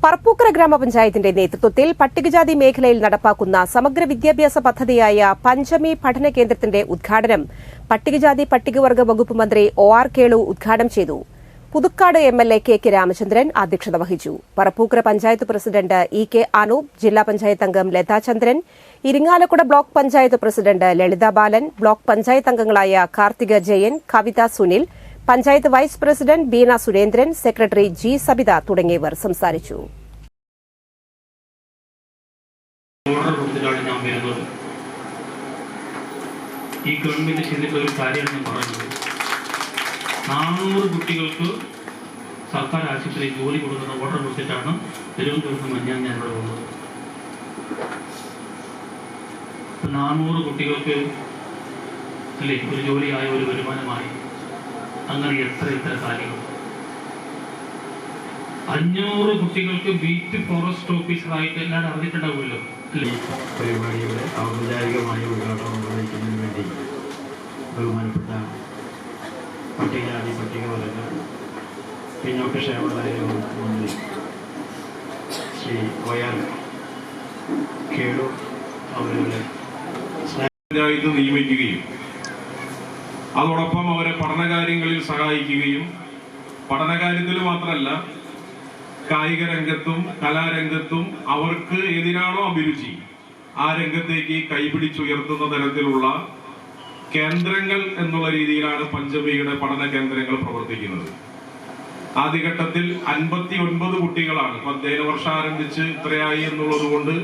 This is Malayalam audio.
പറപ്പൂക്കര ഗ്രാമപഞ്ചായത്തിന്റെ നേതൃത്വത്തിൽ പട്ടികജാതി മേഖലയിൽ നടപ്പാക്കുന്ന സമഗ്ര വിദ്യാഭ്യാസ പദ്ധതിയായ പഞ്ചമി പഠന കേന്ദ്രത്തിന്റെ ഉദ്ഘാടനം പട്ടികജാതി പട്ടികവർഗ വകുപ്പ് മന്ത്രി ഒ.ആർ. കേളു ഉദ്ഘാടനം ചെയ്തു. പുതുക്കാട് എംഎൽഎ കെ രാമചന്ദ്രൻ അധ്യക്ഷത വഹിച്ചു. Parappukkara panchayat president E K. അനൂപ്, ജില്ലാ പഞ്ചായത്ത് അംഗം Latha Chandran, Irinjalakuda block panchayat president Lalitha Balan, block panchayat അംഗങ്ങളായ Karthika Jayan, Kavitha Sunil, panchayat vice president Beena Surendran, secretary G Sabitha തുടങ്ങിയവർ സംസാരിച്ചു. ഈ ഗവൺമെന്റ് ചെയ്തിട്ടുള്ള ഒരു കാര്യമാണ് പറഞ്ഞത്. 400 കുട്ടികൾക്ക് സർക്കാർ ആശുപത്രിയിൽ ജോലി കൊടുക്കുന്ന ഓർഡർ കൊടുത്തിട്ടാണ് തിരുവനന്തപുരത്ത് മഞ്ഞാൻ ഞാൻ ഇവിടെ വന്നത്. 400 കുട്ടികൾക്ക് അല്ലേ ഒരു ജോലിയായ ഒരു വരുമാനമായി. അങ്ങനെ എത്ര കാര്യങ്ങൾ. 500 കുട്ടികൾക്ക് ബീറ്റ് ഫോറസ്റ്റ് ഓഫീസറായിട്ട് എല്ലാവരും അറിഞ്ഞിട്ടുണ്ടാവുമല്ലോ. പരിപാടിയുടെ ഔപചാരികമായ ഉദ്ഘാടനം നിർവഹിക്കുന്നതിന് വേണ്ടി ബഹുമാനപ്പെട്ട പട്ടികജാതി പട്ടികവർഗ പിന്നോക്കക്ഷേമകാര്യ വകുപ്പ് മന്ത്രി ശ്രീ ഒ.ആർ. കേളു അവരുടെ പഞ്ചായത്ത് നിയമിക്കുകയും അതോടൊപ്പം അവരെ പഠനകാര്യങ്ങളിൽ സഹായിക്കുകയും പഠനകാര്യത്തിൽ മാത്രമല്ല കായിക രംഗത്തും കലാരംഗത്തും അവർക്ക് ഏതിനാണോ അഭിരുചി ആ രംഗത്തേക്ക് കൈപിടിച്ചുയർത്തുന്ന തരത്തിലുള്ള കേന്ദ്രങ്ങൾ എന്നുള്ള രീതിയിലാണ് പഞ്ചമിയുടെ പഠന കേന്ദ്രങ്ങൾ പ്രവർത്തിക്കുന്നത്. ആദ്യഘട്ടത്തിൽ 59 കുട്ടികളാണ്. അധ്യയന വർഷം ആരംഭിച്ച് ഇത്രയായി എന്നുള്ളത് കൊണ്ട്